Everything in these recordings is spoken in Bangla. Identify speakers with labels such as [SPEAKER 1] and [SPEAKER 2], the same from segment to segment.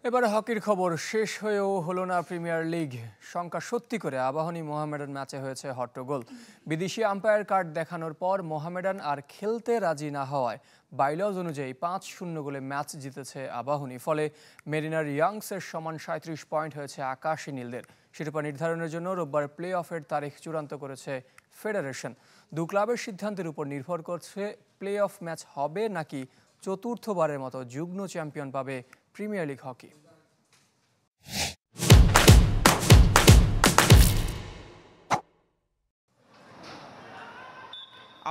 [SPEAKER 1] এবারে হকির খবর শেষ হয়েও হলো না প্রিমিয়ার লিগ। শঙ্কা সত্যি করে আবাহনী মোহামেডান ম্যাচে হয়েছে হট্টগোল। বিদেশি আম্পায়ার কার্ড দেখানোর পর মোহামেডান আর খেলতে রাজি না হওয়ায় বাইলজ অনুযায়ী 5-0 গোলে ম্যাচ জিতেছে আবাহনী। ফলে মেরিনার ইয়াংসের সমান 37 পয়েন্ট হয়েছে আকাশী নীলদের। শিরোপা নির্ধারণের জন্য রোববার প্লে অফের তারিখ চূড়ান্ত করেছে ফেডারেশন। দু ক্লাবের সিদ্ধান্তের উপর নির্ভর করছে প্লে অফ ম্যাচ হবে নাকি চতুর্থবারের মতো যুগ্ম চ্যাম্পিয়ন পাবে premier league hockey.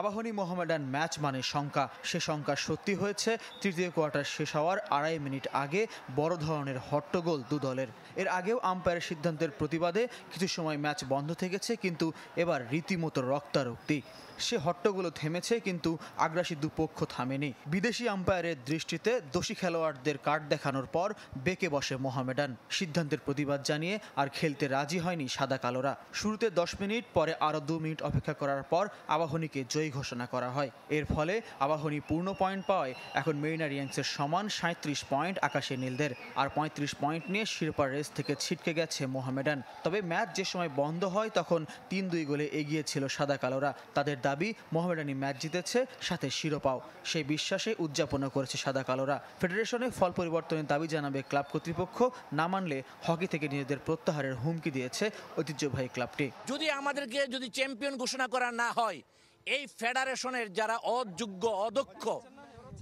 [SPEAKER 2] Abahani Mohammedan match মানে শঙ্কা, সে শঙ্কা সত্যি হয়েছে তৃতীয় কোয়ার্টার শেষ হওয়ার 2.5 মিনিট আগে বড় ধরনের হট্টগোল দু দলের। এর আগেও আম্পায়ারের সিদ্ধান্তের প্রতিবাদে কিছু সময় ম্যাচ বন্ধ থেকেছে, কিন্তু এবার রীতিমতো রক্তারক্তি। সে হট্টগোলও থেমেছে, কিন্তু আগ্রাসী দুপক্ষ থামেনি। বিদেশি আম্পায়ারের দৃষ্টিতে দোষী খেলোয়াড়দের কার্ড দেখানোর পর বেঁকে বসে মোহামেডান। সিদ্ধান্তের প্রতিবাদ জানিয়ে আর খেলতে রাজি হয়নি সাদা কালোরা। শুরুতে 10 মিনিট, পরে আরও 2 মিনিট অপেক্ষা করার পর আবাহনীকে জয়ী ঘোষণা করা হয়। এর ফলে আবাহনী পূর্ণ পয়েন্ট পাওয়ায় এখন মেরিনার ইয়াংসের সমান 37 পয়েন্ট আকাশী নীলদের। আর 35 পয়েন্ট নিয়ে শিরোপার রেস থেকে ছিটকে গেছে মোহামেডান। তবে ম্যাচ যে সময় বন্ধ হয় তখন 3-2 গোলে এগিয়ে ছিল সাদা কালোরা। তাদের দাবি মোহামেডানই ম্যাচ জিতেছে, সাথে শিরোপাও। সেই বিশ্বাসে উদযাপনও করেছে সাদা কালোরা। ফেডারেশনে ফল পরিবর্তনের দাবি জানাবে ক্লাব কর্তৃপক্ষ। না মানলে হকি থেকে নিজেদের প্রত্যাহারের হুমকি দিয়েছে ঐতিহ্যবাহী ক্লাবটি।
[SPEAKER 3] যদি আমাদেরকে চ্যাম্পিয়ন ঘোষণা করা না হয়, এই ফেডারেশনের যারা অযোগ্য অদক্ষ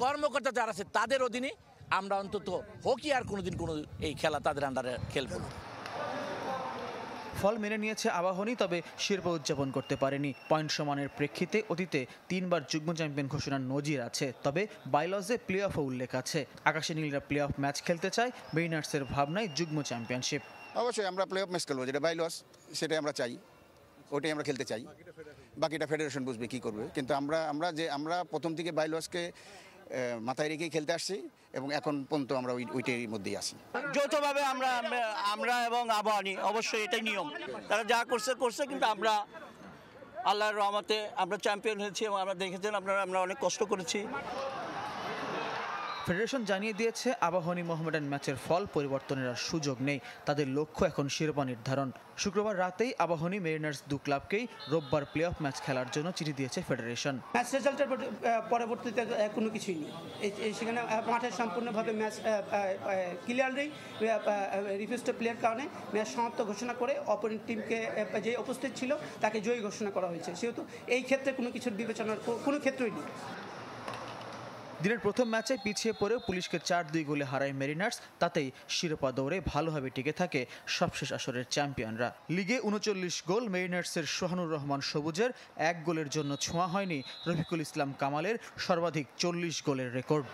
[SPEAKER 3] কর্মকর্তা যারা আছে তাদের অধীনে আমরা অন্তত হকি আর কোনোদিন এই খেলা তাদের আন্ডারে খেলব না।
[SPEAKER 2] ফল মেনে নিয়েছে আবাহনী, তবে শিরোপা উদযাপন করতে পারেনি। পয়েন্ট সমানের প্রেক্ষিতে অতীতে 3 বার যুগ্ম চ্যাম্পিয়ন ঘোষণার নজির আছে, তবে বাইলজে প্লে অফও উল্লেখ আছে। আকাশী নীলরা প্লে অফ ম্যাচ খেলতে চায়, মেরিনার্সের ভাবনায় যুগ্ম চ্যাম্পিয়নশিপ।
[SPEAKER 4] অবশ্যই আমরা প্লে অফ ম্যাচ খেলবো, যেটা বাইলজ সেটাই আমরা চাই, ওটাই আমরা খেলতে চাই। বাকিটা ফেডারেশন বুঝবে কি করবে, কিন্তু আমরা প্রথম থেকে বাইলজকে মাথায় রেখেই খেলতে আসছি এবং এখন পর্যন্ত আমরা ওইটার মধ্যেই আছি।
[SPEAKER 5] যৌথভাবে আমরা এবং আবাহনী, অবশ্যই এটাই নিয়ম, তারা যা করছে, কিন্তু আমরা আল্লাহর রহমতে আমরা চ্যাম্পিয়ন হয়েছি এবং আমরা দেখেছেন আমরা অনেক কষ্ট করেছি।
[SPEAKER 2] ফেডারেশন জানিয়ে দিয়েছে আবাহনী মোহামেডান ম্যাচের ফল পরিবর্তনের আর সুযোগ নেই। তাদের লক্ষ্য এখন শিরোপা নির্ধারণ। শুক্রবার রাতেই আবাহনী মেরিনার্স দু ক্লাবকেই রোববার প্লে অফ ম্যাচ খেলার জন্য চিঠি দিয়েছে ফেডারেশন।
[SPEAKER 6] ম্যাচ রেজাল্টের পরবর্তীতে কোনো কিছুই নেই, সেখানে মাঠে সম্পূর্ণভাবে ম্যাচ ক্লিয়ারলি রিফিউজড প্লেয়ার কারণে ম্যাচ সমাপ্ত ঘোষণা করে অপোনেন্ট টিমকে যে উপস্থিত ছিল তাকে জয়ী ঘোষণা করা হয়েছে। সেহেতু এই ক্ষেত্রে কোনো কিছুর বিবেচনার কোনো ক্ষেত্রই নেই।
[SPEAKER 2] দিনের প্রথম ম্যাচে পিছিয়ে পড়েও পুলিশকে 4-2 গোলে হারায় মেরিনার্স। তাতেই শিরোপা দৌড়ে ভালোভাবে টিকে থাকে সবশেষ আসরের চ্যাম্পিয়নরা। লিগে 39 গোল মেরিনার্সের সোহানুর রহমান সবুজের। 1 গোলের জন্য ছোঁয়া হয়নি রফিকুল ইসলাম কামালের সর্বাধিক 40 গোলের রেকর্ড।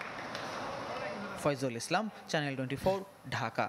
[SPEAKER 2] ফয়জুল ইসলাম, চ্যানেল 24, ঢাকা।